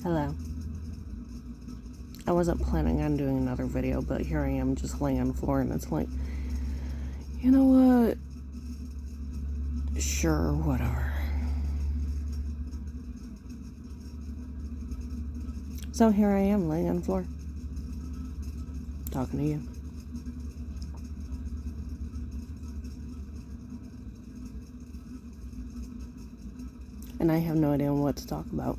Hello. I wasn't planning on doing another video, but here I am just laying on the floor, and it's like, you know what? Sure, whatever. So here I am laying on the floor, talking to you. And I have no idea what to talk about.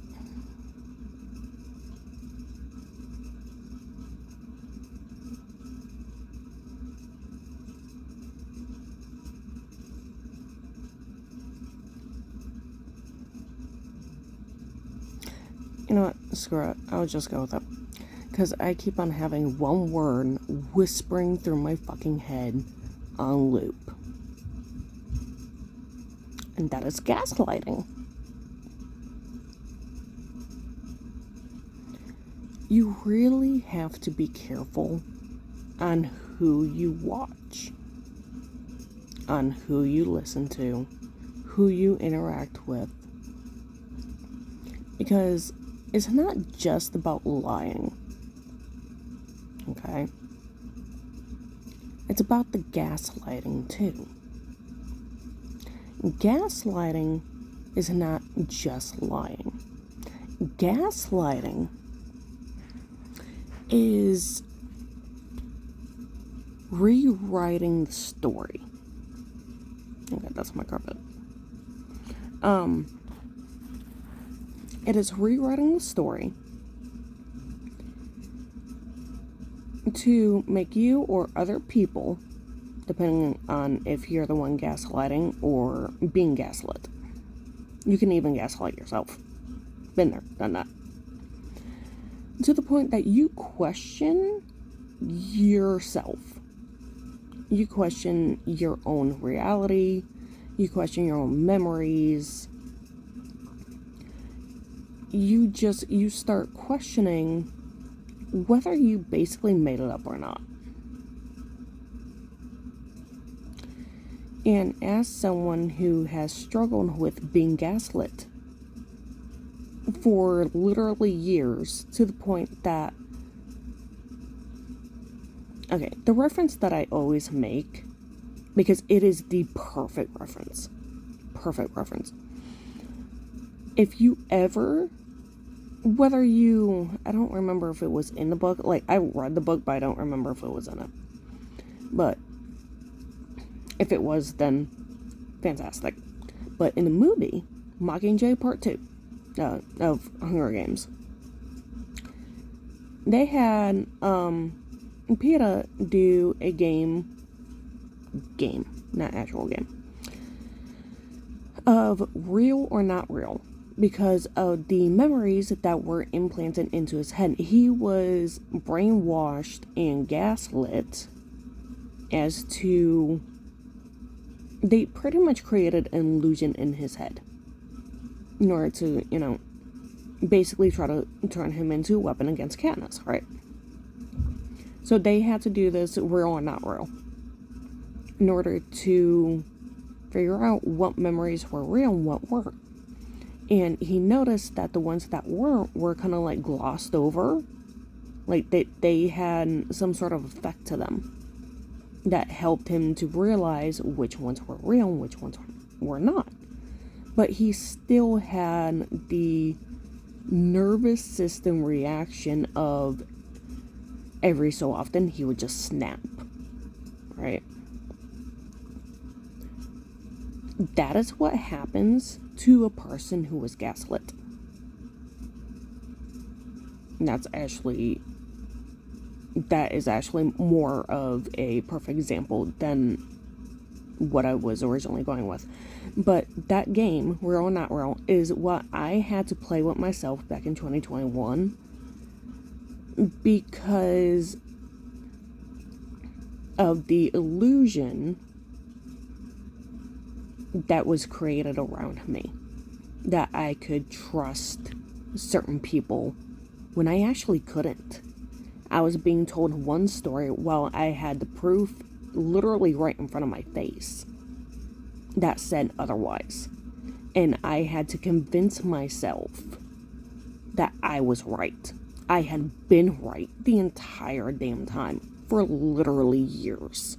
You know what? Screw it. I'll just go with it. Because I keep on having one word whispering through my fucking head on loop. And that is gaslighting. You really have to be careful on who you watch, on who you listen to, who you interact with. Because it's not just about lying, okay? It's about the gaslighting too. Gaslighting is not just lying. Gaslighting is rewriting the story. Okay, that's my carpet. It is rewriting the story to make you or other people, depending on if you're the one gaslighting or being gaslit. You can even gaslight yourself. Been there, done that. To the point that you question yourself. You question your own reality. You question your own memories. You start questioning whether you basically made it up or not. And as someone who has struggled with being gaslit for literally years, to the point that, okay, the reference that I always make, because it is the perfect reference, if you ever, whether you, I don't remember if it was in the book, like, I read the book, but I don't remember if it was in it, but if it was, then fantastic. But in the movie, Mockingjay Part 2, of Hunger Games, they had, PETA do a game, not actual game, of real or not real, because of the memories that were implanted into his head. He was brainwashed and gaslit as to, they pretty much created an illusion in his head in order to, basically try to turn him into a weapon against Katniss, right? So they had to do this real or not real in order to figure out what memories were real and what weren't. And he noticed that the ones that weren't were kind of like glossed over. Like they had some sort of effect to them that helped him to realize which ones were real and which ones were not. But he still had the nervous system reaction of every so often he would just snap, right? That is what happens to a person who was gaslit. And that is actually more of a perfect example than what I was originally going with. But that game, Real or Not Real, is what I had to play with myself back in 2021, because of the illusion that was created around me, that I could trust certain people when I actually couldn't. I was being told one story while I had the proof literally right in front of my face that said otherwise. And I had to convince myself that I was right. I had been right the entire damn time for literally years.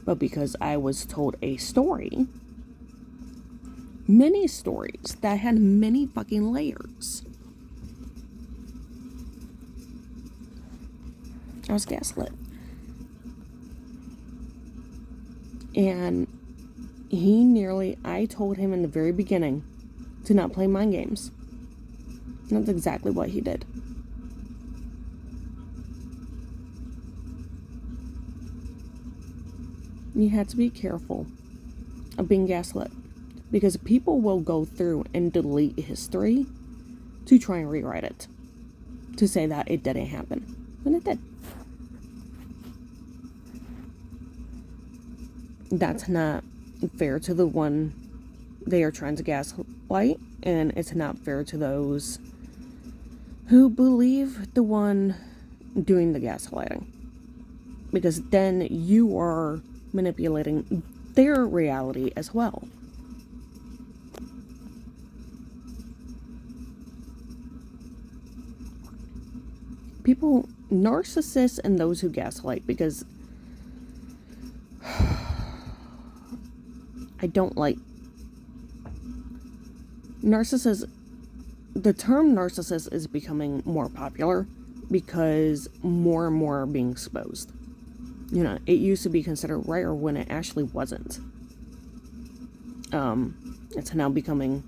But because I was told a story, many stories that had many fucking layers, I was gaslit. And I told him in the very beginning to not play mind games. And that's exactly what he did. You have to be careful of being gaslit, because people will go through and delete history to try and rewrite it, to say that it didn't happen, when it did. That's not fair to the one they are trying to gaslight, and it's not fair to those who believe the one doing the gaslighting, because then you are manipulating their reality as well. People, narcissists and those who gaslight, because I don't like narcissists. The term narcissist is becoming more popular because more and more are being exposed. You know, it used to be considered rare when it actually wasn't. It's now becoming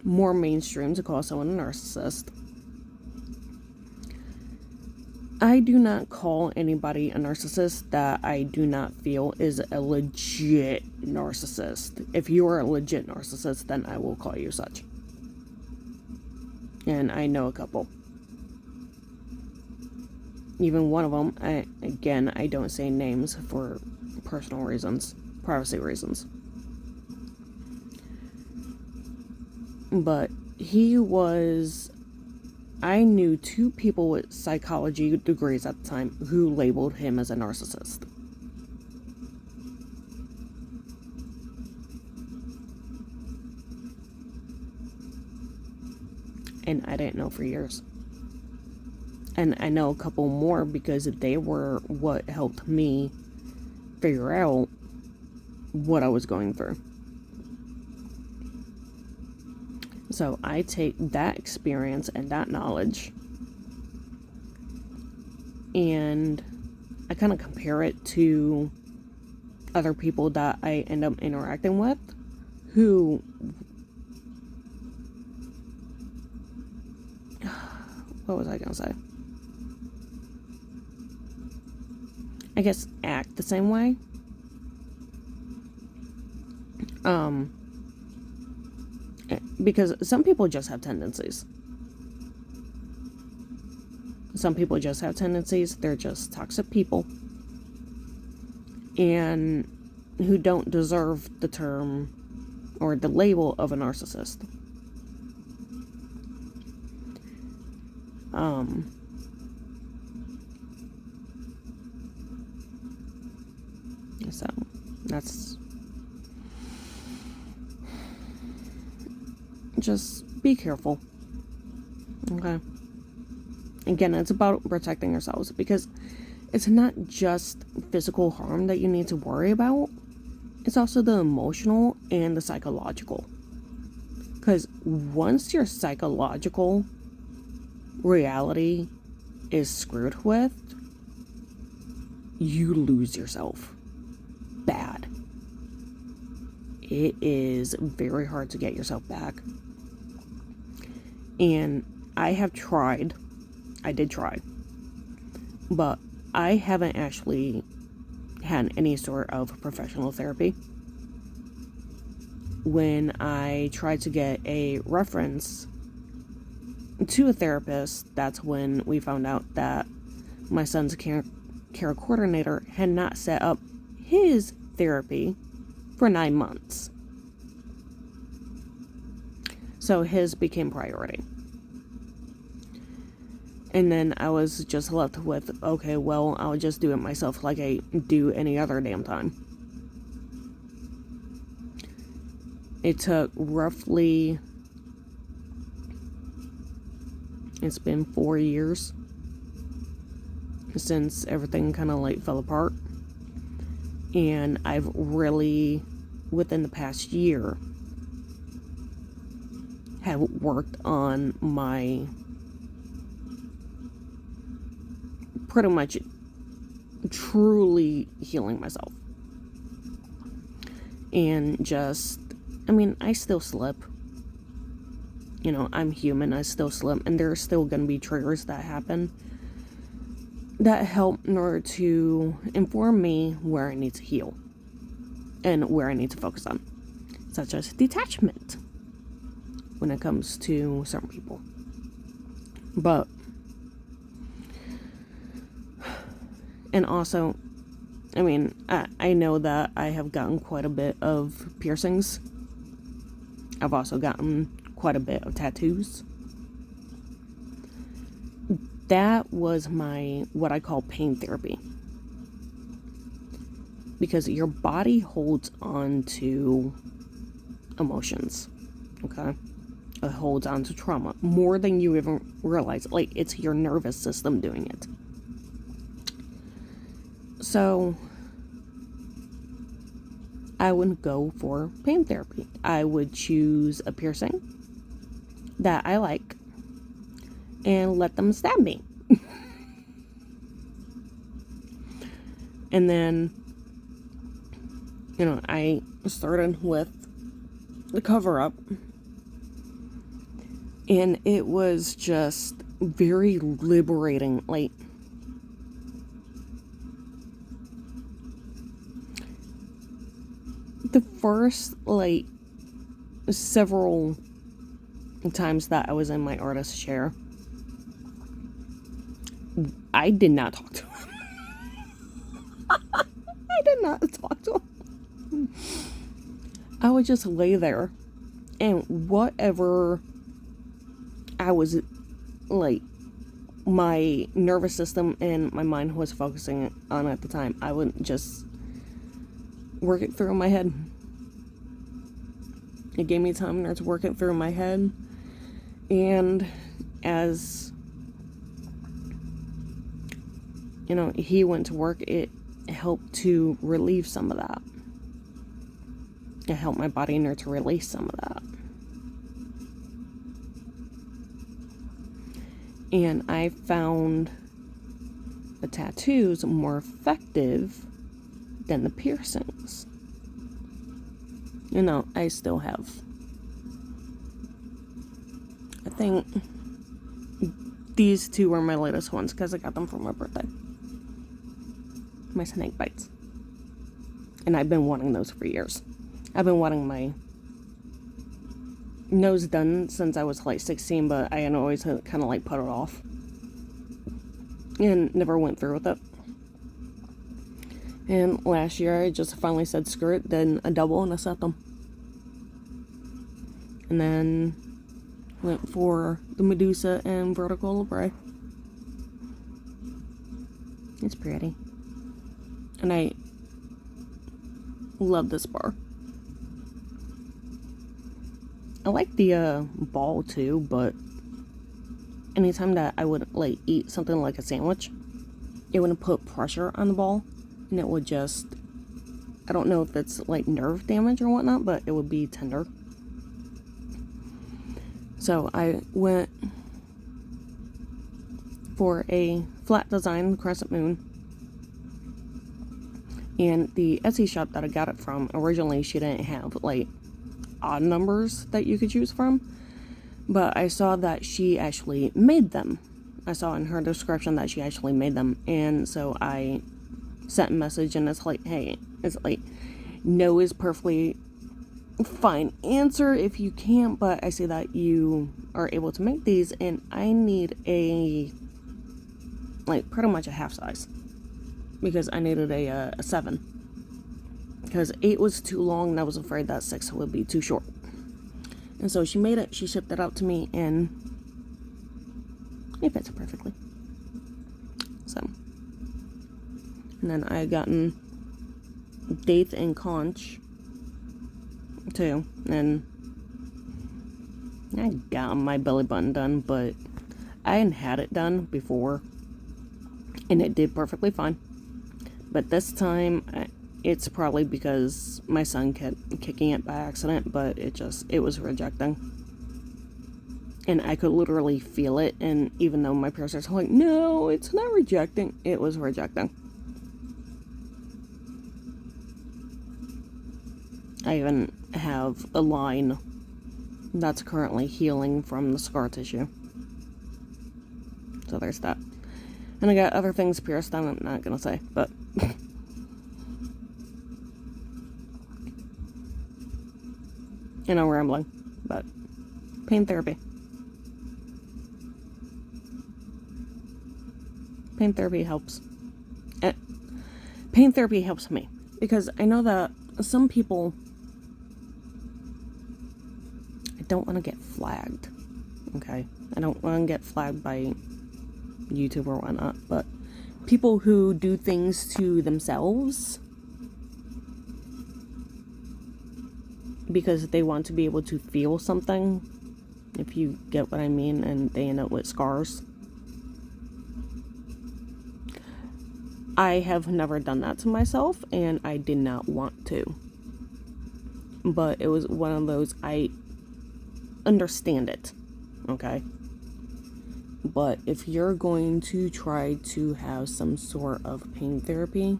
more mainstream to call someone a narcissist. I do not call anybody a narcissist that I do not feel is a legit narcissist. If you are a legit narcissist, then I will call you such. And I know a couple. Even one of them, I don't say names for personal reasons, privacy reasons. But I knew 2 people with psychology degrees at the time who labeled him as a narcissist. And I didn't know for years. And I know a couple more because they were what helped me figure out what I was going through. So I take that experience and that knowledge and I kind of compare it to other people that I end up interacting with who, what was I going to say? I guess act the same way. Because some people just have tendencies. Some people just have tendencies. They're just toxic people. And who don't deserve the term or the label of a narcissist. So, that's... Just be careful. Okay? Again, it's about protecting yourselves, because it's not just physical harm that you need to worry about. It's also the emotional and the psychological. Because once your psychological reality is screwed with, you lose yourself. Bad. It is very hard to get yourself back. And I did try, but I haven't actually had any sort of professional therapy. When I tried to get a reference to a therapist, that's when we found out that my son's care coordinator had not set up his therapy for 9 months. So his became priority. And then I was just left with, okay, well, I'll just do it myself like I do any other damn time. It took roughly, it's been 4 years since everything kind of like fell apart. And I've really, within the past year, have worked on my, pretty much truly healing myself. And just, I mean, I still slip. You know, I'm human, I still slip, and there's still going to be triggers that happen that help in order to inform me where I need to heal and where I need to focus on, such as detachment when it comes to certain people. But, and also, I mean, I know that I have gotten quite a bit of piercings. I've also gotten quite a bit of tattoos. That was my, what I call pain therapy. Because your body holds on to emotions, okay? It holds on to trauma more than you even realize. Like, it's your nervous system doing it. So, I would go for pain therapy. I would choose a piercing that I like and let them stab me. And then, you know, I started with the cover up, and it was just very liberating. Like, the first, like, several times that I was in my artist chair, I did not talk to him. I did not talk to him. I would just lay there, and whatever I was, like, my nervous system and my mind was focusing on at the time, I would just work it through in my head. It gave me time to work it through in my head, and as, you know, he went to work, it helped to relieve some of that. It helped my body in to release some of that. And I found the tattoos more effective than the piercings. You know, I still have, I think these two are my latest ones because I got them for my birthday. My snake bites. And I've been wanting those for years. I've been wanting my nose done since I was like 16, but I had always kind of like put it off. And never went through with it. And last year I just finally said screw it, then a double and a septum. And then went for the Medusa and vertical labret. It's pretty. And I love this bar. I like the ball too, but anytime that I would like eat something like a sandwich, it wouldn't put pressure on the ball, and it would just, I don't know if it's like nerve damage or whatnot, but it would be tender. So I went for a flat design crescent moon. And the Etsy shop that I got it from, originally she didn't have like odd numbers that you could choose from. But I saw that she actually made them. I saw in her description that she actually made them. And so I sent a message, and it's like, hey, it's like, no is perfectly fine answer if you can't, but I see that you are able to make these, and I need a, like, pretty much a half size. Because I needed a 7. Because 8 was too long, and I was afraid that 6 would be too short. And so she made it, she shipped it out to me, and it fits perfectly. So, and then I had gotten Date and Conch too, and I got my belly button done, but I hadn't had it done before, and it did perfectly fine. But this time, it's probably because my son kept kicking it by accident, but it was rejecting. And I could literally feel it, and even though my parents are like, no, it's not rejecting, it was rejecting. I even have a line that's currently healing from the scar tissue. So there's that. And I got other things pierced on, I'm not gonna say, but... and I'm rambling, but... pain therapy. Pain therapy helps. Pain therapy helps me, because I know that some people... I don't want to get flagged, okay? I don't want to get flagged by YouTube or whatnot, but people who do things to themselves because they want to be able to feel something, if you get what I mean, and they end up with scars. I have never done that to myself, and I did not want to. But it was one of those, I understand it, okay? But if you're going to try to have some sort of pain therapy,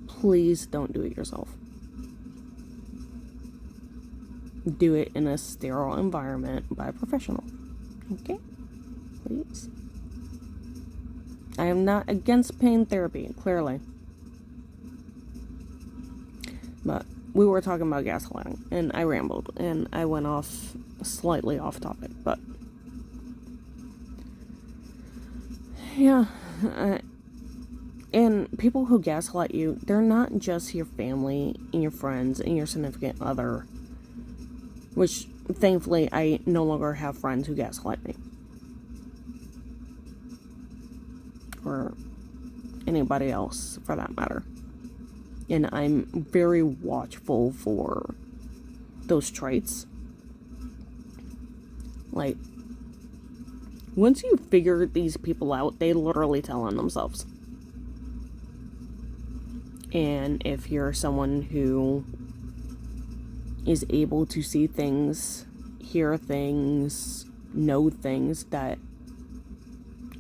please don't do it yourself. Do it in a sterile environment by a professional, okay? Please. I am not against pain therapy, clearly. But we were talking about gaslighting, and I rambled, and I went off, slightly off topic, but... yeah, and people who gaslight you, they're not just your family, and your friends, and your significant other, which, thankfully, I no longer have friends who gaslight me. Or anybody else, for that matter. And I'm very watchful for those traits. Like, once you figure these people out, they literally tell on themselves. And if you're someone who is able to see things, hear things, know things that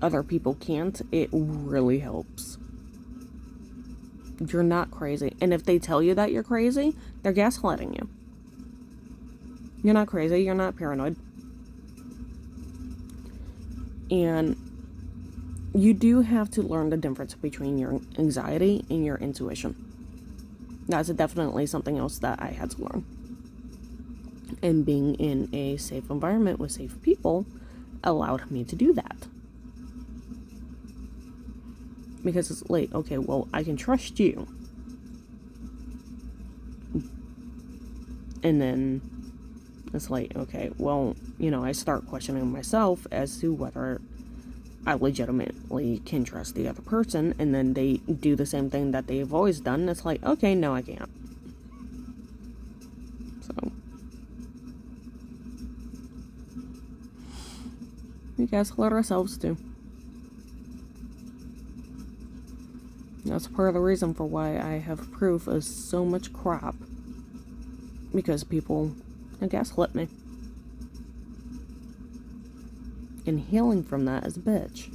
other people can't, it really helps. You're not crazy. And if they tell you that you're crazy, they're gaslighting you. You're not crazy. You're not paranoid. And you do have to learn the difference between your anxiety and your intuition. That's definitely something else that I had to learn. And being in a safe environment with safe people allowed me to do that. Because it's like, okay, well, I can trust you. And then it's like, okay, well, I start questioning myself as to whether I legitimately can trust the other person. And then they do the same thing that they've always done. And it's like, okay, no, I can't. So, we gaslight ourselves too. That's part of the reason for why I have proof of so much crap. Because people gaslit me. And healing from that is a bitch.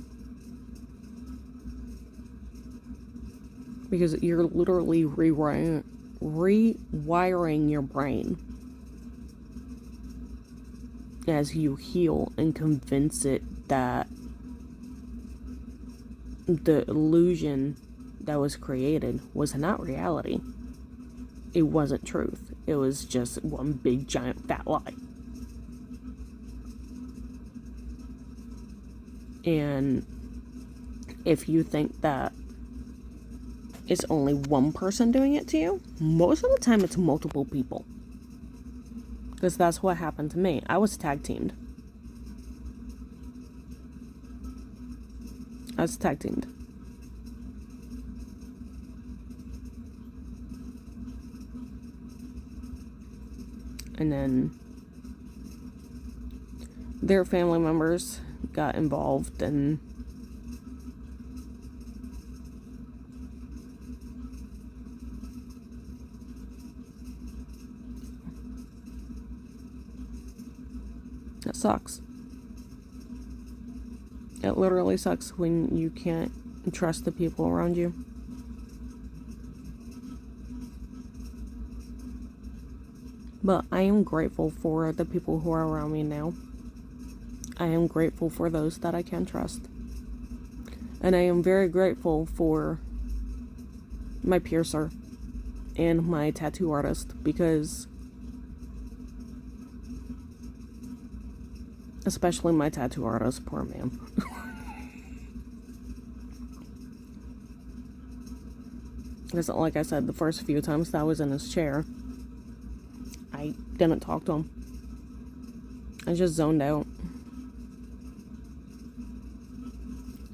Because you're literally rewiring your brain as you heal and convince it that the illusion that was created was not reality. It wasn't truth. It was just one big giant fat lie. And if you think that it's only one person doing it to you, most of the time it's multiple people. Because that's what happened to me. I was tag teamed. And then their family members got involved, and it sucks. It literally sucks when you can't trust the people around you. But I am grateful for the people who are around me now. I am grateful for those that I can trust. And I am very grateful for my piercer and my tattoo artist, because especially my tattoo artist, poor man. Because like I said, the first few times that I was in his chair, I didn't talk to him. I just zoned out.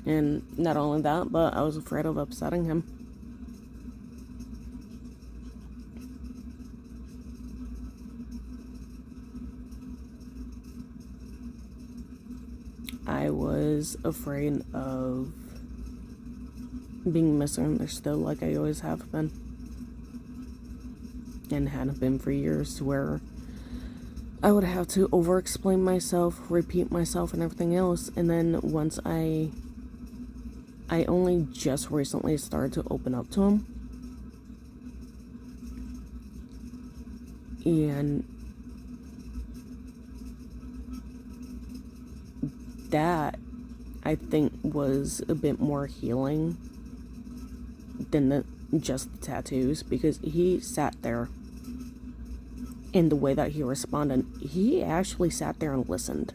And not only that, but I was afraid of upsetting him. I was afraid of being misunderstood, like I always have been. And hadn't been for years, where I would have to over-explain myself, repeat myself and everything else. And then once I only just recently started to open up to him. And that, I think, was a bit more healing than just the tattoos, because he sat there, and the way that he responded, he actually sat there and listened.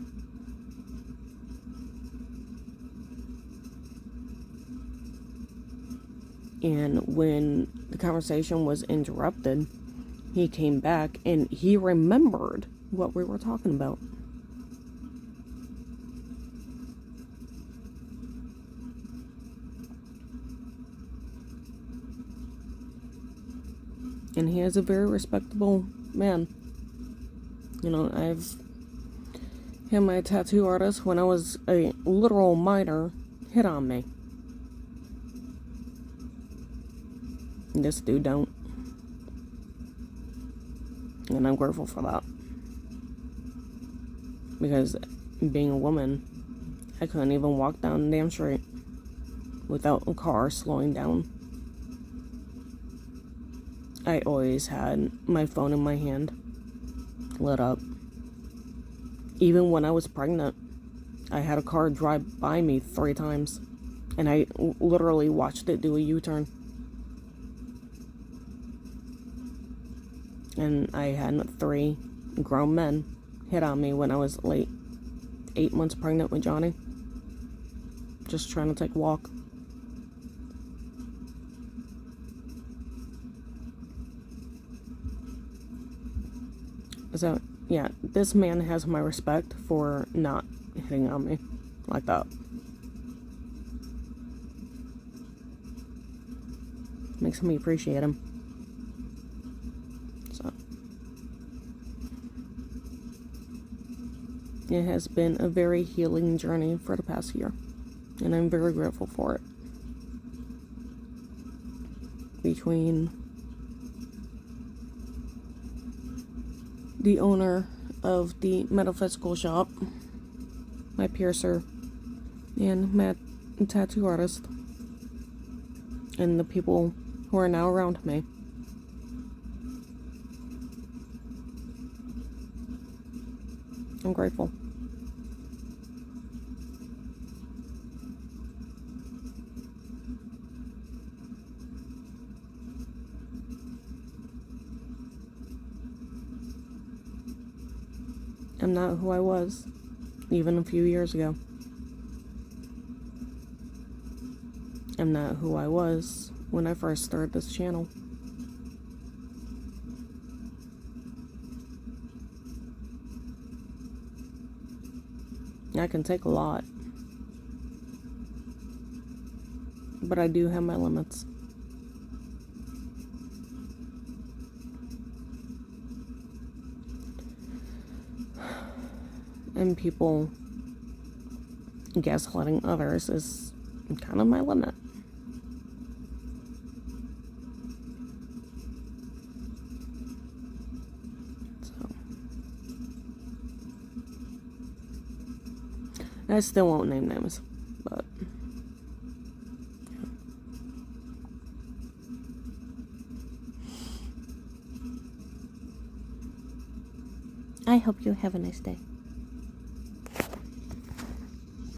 And when the conversation was interrupted, he came back and he remembered what we were talking about. And he is a very respectable man. You know, I've had my tattoo artist, when I was a literal minor, hit on me. This dude don't. And I'm grateful for that. Because being a woman, I couldn't even walk down the damn street without a car slowing down. I always had my phone in my hand, lit up. Even when I was pregnant, I had a car drive by me 3 times. And I literally watched it do a U-turn. And I had 3 grown men hit on me when I was 8 months pregnant with Johnny. Just trying to take a walk. So, yeah, this man has my respect for not hitting on me like that. Makes me appreciate him. So, it has been a very healing journey for the past year, and I'm very grateful for it. Between the owner of the metaphysical shop, my piercer, and my tattoo artist, and the people who are now around me. I'm grateful. I'm not who I was, even a few years ago. I'm not who I was when I first started this channel. I can take a lot, but I do have my limits. and people gaslighting others is kind of my limit. So, I still won't name names, but I hope you have a nice day.